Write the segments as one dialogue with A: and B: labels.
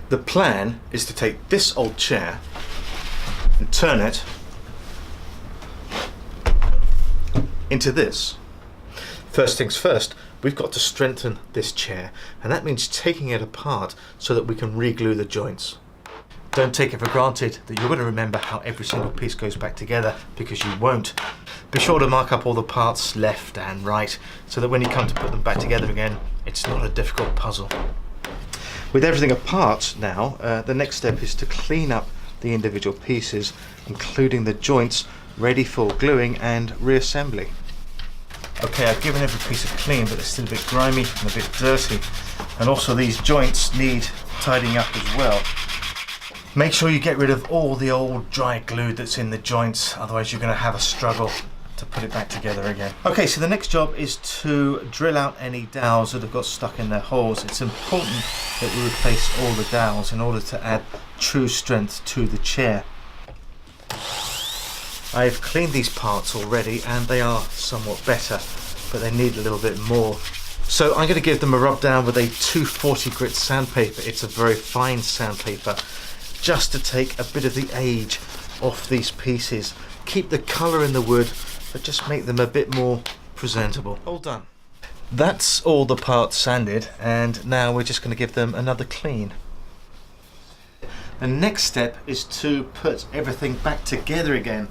A: The plan is to take this old chair and turn it into this. First things first, we've got to strengthen this chair, and that means taking it apart so that we can re-glue the joints. Don't take it for granted that you're going to remember how every single piece goes back together, because you won't. Be sure to mark up all the parts left and right so that when you come to put them back together again, it's not a difficult puzzle. With everything apart now, the next step is to clean up the individual pieces, including the joints, ready for gluing and reassembly. Okay, I've given every piece a clean, but they're still a bit grimy and a bit dirty. And also these joints need tidying up as well. Make sure you get rid of all the old dry glue that's in the joints, otherwise you're going to have a struggle to put it back together again. Okay, so the next job is to drill out any dowels that have got stuck in their holes. It's important that we replace all the dowels in order to add true strength to the chair. I've cleaned these parts already and they are somewhat better, but they need a little bit more. So I'm going to give them a rub down with a 240 grit sandpaper. It's a very fine sandpaper, just to take a bit of the age off these pieces. Keep the colour in the wood, but just make them a bit more presentable. All done. That's all the parts sanded, and now we're just going to give them another clean. The next step is to put everything back together again.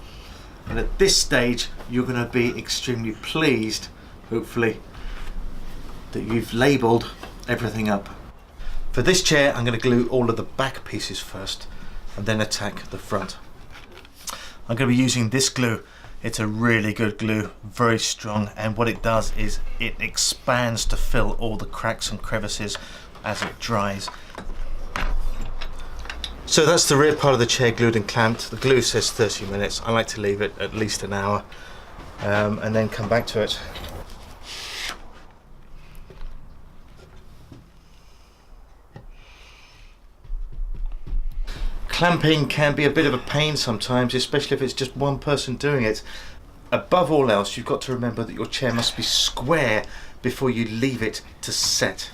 A: And at this stage, you're going to be extremely pleased, hopefully, that you've labelled everything up. For this chair, I'm going to glue all of the back pieces first and then attack the front. I'm going to be using this glue. It's a really good glue, very strong, and what it does is it expands to fill all the cracks and crevices as it dries. So that's the rear part of the chair glued and clamped. The glue says 30 minutes. I like to leave it at least an hour and then come back to it. Clamping can be a bit of a pain sometimes, especially if it's just one person doing it. Above all else, you've got to remember that your chair must be square before you leave it to set.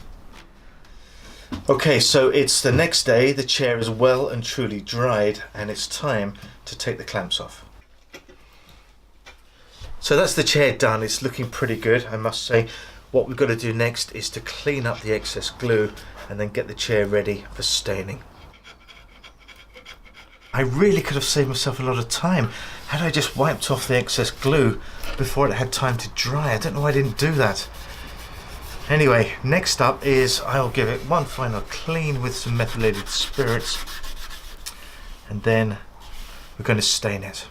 A: Okay, so it's the next day, the chair is well and truly dried, and it's time to take the clamps off. So that's the chair done. It's looking pretty good, I must say. What we've got to do next is to clean up the excess glue and then get the chair ready for staining. I really could have saved myself a lot of time had I just wiped off the excess glue before it had time to dry. I don't know why I didn't do that. Anyway, next up is I'll give it one final clean with some methylated spirits, and then we're going to stain it.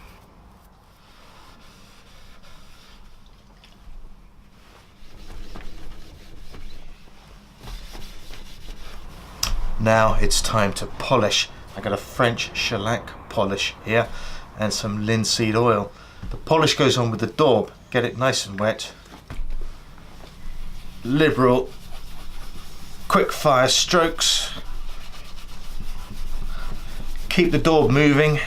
A: Now it's time to polish. I got a French shellac polish here and some linseed oil. The polish goes on with the daub. Get it nice and wet. Liberal, quick fire strokes. Keep the daub moving.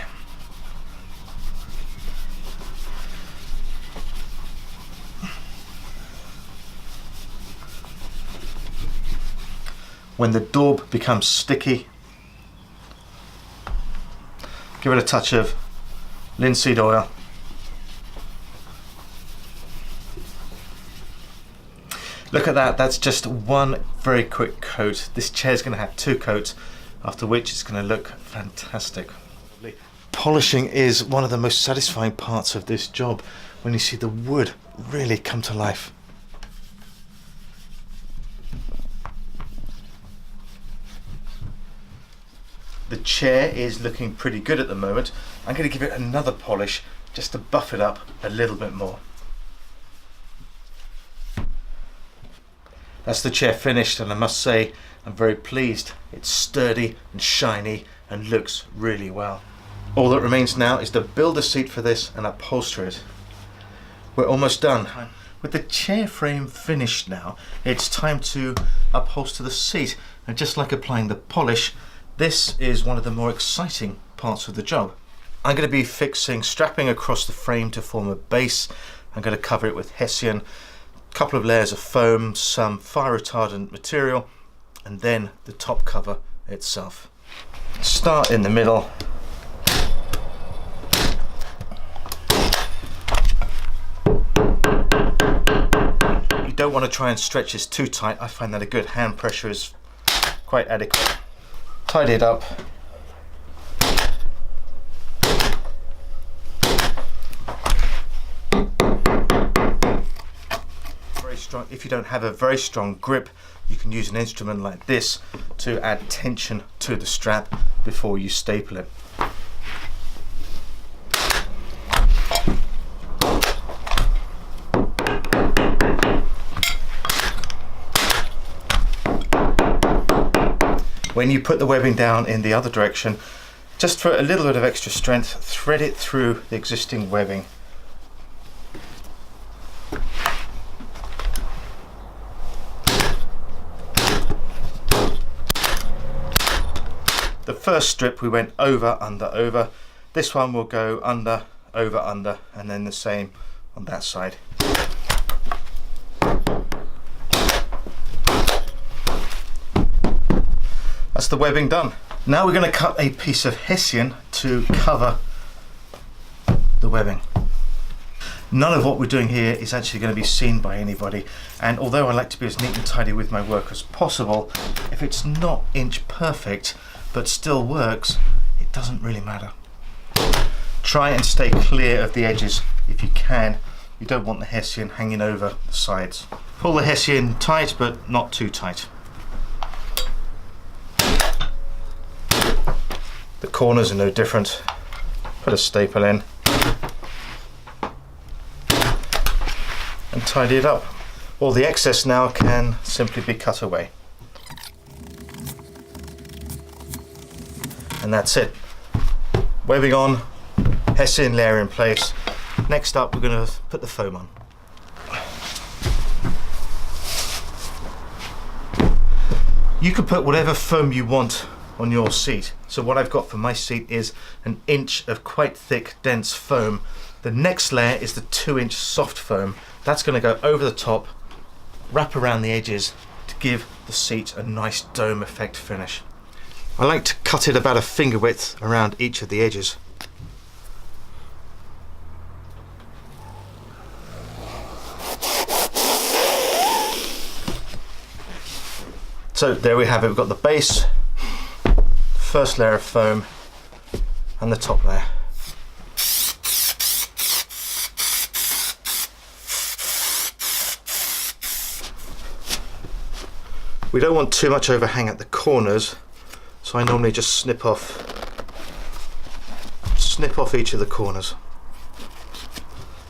A: When the daub becomes sticky, give it a touch of linseed oil. Look at that, that's just one very quick coat. This chair's going to have 2 coats, after which it's going to look fantastic. Polishing is one of the most satisfying parts of this job, when you see the wood really come to life. The chair is looking pretty good at the moment. I'm going to give it another polish just to buff it up a little bit more. That's the chair finished, and I must say I'm very pleased. It's sturdy and shiny and looks really well. All that remains now is to build a seat for this and upholster it. We're almost done. With the chair frame finished now, it's time to upholster the seat, and just like applying the polish, this is one of the more exciting parts of the job. I'm going to be strapping across the frame to form a base. I'm going to cover it with Hessian, a couple of layers of foam, some fire retardant material, and then the top cover itself. Start in the middle. You don't want to try and stretch this too tight. I find that a good hand pressure is quite adequate. Tidy it up. Very strong. If you don't have a very strong grip, you can use an instrument like this to add tension to the strap before you staple it. When you put the webbing down in the other direction, just for a little bit of extra strength, thread it through the existing webbing. The first strip we went over, under, over. This one will go under, over, under, and then the same on that side. That's the webbing done. Now we're going to cut a piece of hessian to cover the webbing. None of what we're doing here is actually going to be seen by anybody, and although I like to be as neat and tidy with my work as possible, if it's not inch perfect but still works, it doesn't really matter. Try and stay clear of the edges if you can. You don't want the hessian hanging over the sides. Pull the hessian tight, but not too tight. The corners are no different. Put a staple in and tidy it up. All the excess now can simply be cut away. And that's it. Webbing on, hessian layer in place. Next up, we're going to put the foam on. You can put whatever foam you want on your seat. So what I've got for my seat is an inch of quite thick, dense foam. The next layer is the 2-inch soft foam. That's going to go over the top, wrap around the edges to give the seat a nice dome effect finish. I like to cut it about a finger width around each of the edges. So there we have it. We've got the base, first layer of foam, and the top layer. We don't want too much overhang at the corners, so I normally just snip off each of the corners.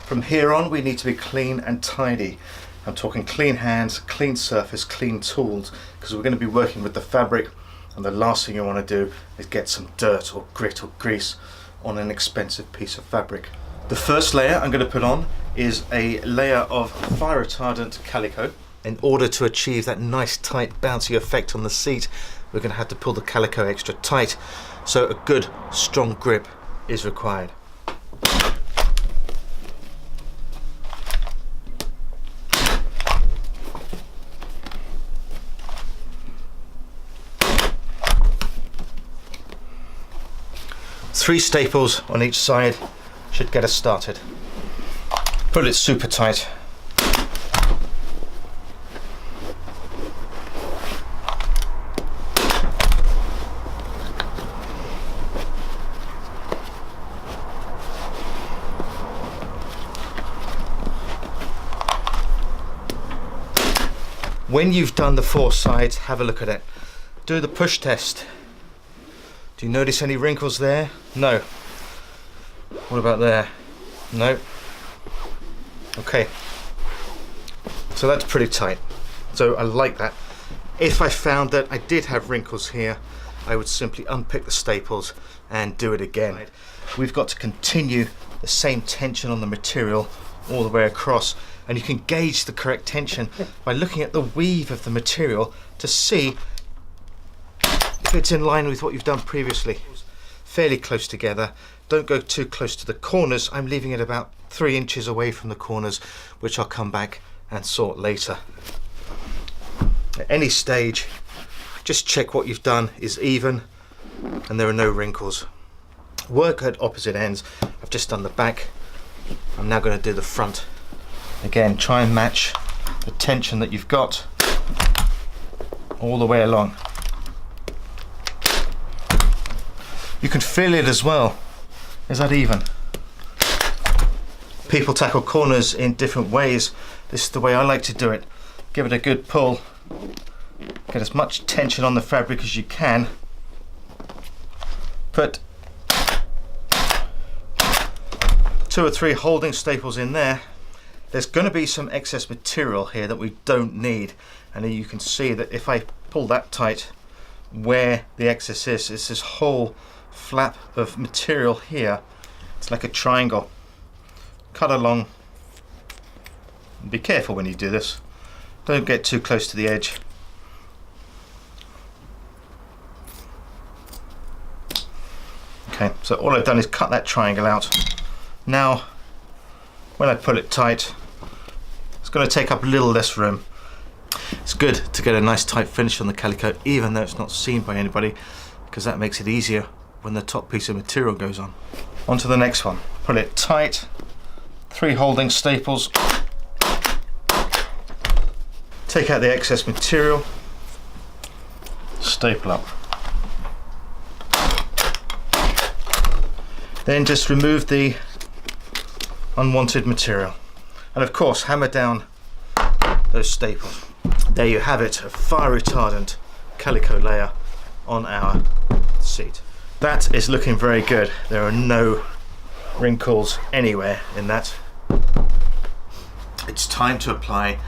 A: From here on, we need to be clean and tidy. I'm talking clean hands, clean surface, clean tools, because we're going to be working with the fabric, and the last thing you want to do is get some dirt or grit or grease on an expensive piece of fabric. The first layer I'm going to put on is a layer of fire retardant calico. In order to achieve that nice tight bouncy effect on the seat, we're going to have to pull the calico extra tight, so a good strong grip is required. Three staples on each side should get us started. Pull it super tight. When you've done the 4 sides, have a look at it. Do the push test. Do you notice any wrinkles there? No. What about there? No. Okay. So that's pretty tight. So I like that. If I found that I did have wrinkles here, I would simply unpick the staples and do it again. We've got to continue the same tension on the material all the way across, and you can gauge the correct tension by looking at the weave of the material to see if it's in line with what you've done previously. Fairly close together. Don't go too close to the corners. I'm leaving it about 3 inches away from the corners, which I'll come back and sort later. At any stage, just check what you've done is even and there are no wrinkles. Work at opposite ends. I've just done the back. I'm now going to do the front. Again, try and match the tension that you've got all the way along. You can feel it as well. Is that even? People tackle corners in different ways. This is the way I like to do it. Give it a good pull. Get as much tension on the fabric as you can. Put 2 or 3 holding staples in there. There's going to be some excess material here that we don't need, and you can see that if I pull that tight, where the excess is, it's this whole flap of material here. It's like a triangle. Cut along. Be careful when you do this. Don't get too close to the edge. Okay, so all I've done is cut that triangle out. Now, when I pull it tight, it's going to take up a little less room. It's good to get a nice tight finish on the calico, even though it's not seen by anybody, because that makes it easier when the top piece of material goes on. On to the next one. Pull it tight, 3 holding staples. Take out the excess material, staple up. Then just remove the unwanted material. And of course, hammer down those staples. There you have it, a fire retardant calico layer on our seat. That is looking very good. There are no wrinkles anywhere in that. It's time to apply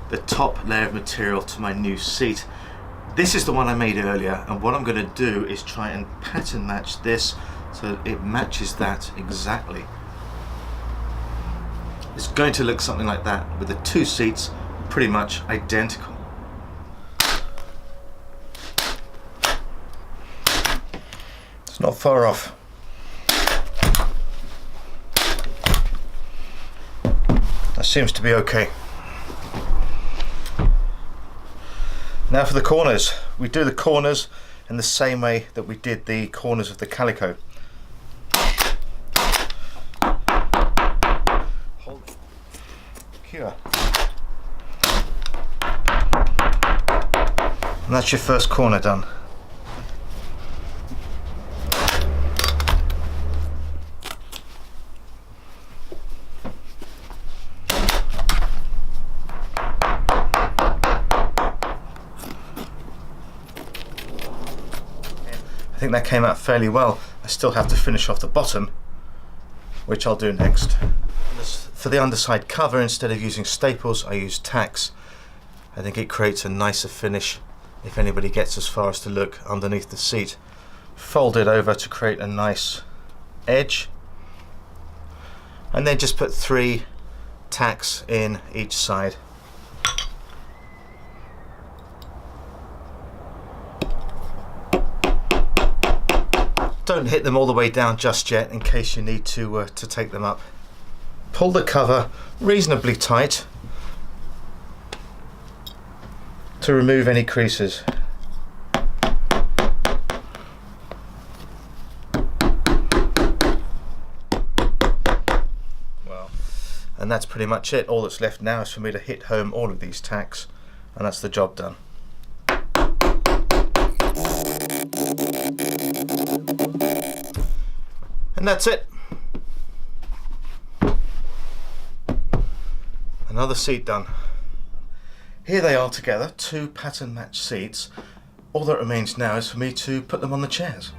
A: the top layer of material to my new seat. This is the one I made earlier, and what I'm going to do is try and pattern match this so that it matches that exactly. It's going to look something like that, with the 2 seats pretty much identical. It's not far off. That seems to be okay. Now for the corners. We do the corners in the same way that we did the corners of the calico. Hold cure. And that's your first corner done. I think that came out fairly well. I still have to finish off the bottom, which I'll do next. For the underside cover, instead of using staples, I use tacks. I think it creates a nicer finish if anybody gets as far as to look underneath the seat. Fold it over to create a nice edge, and then just put 3 tacks in each side. Don't hit them all the way down just yet, in case you need to take them up. Pull the cover reasonably tight to remove any creases. Well, and that's pretty much it. All that's left now is for me to hit home all of these tacks, and that's the job done. And that's it. Another seat done. Here they are together, 2 pattern match seats. All that remains now is for me to put them on the chairs.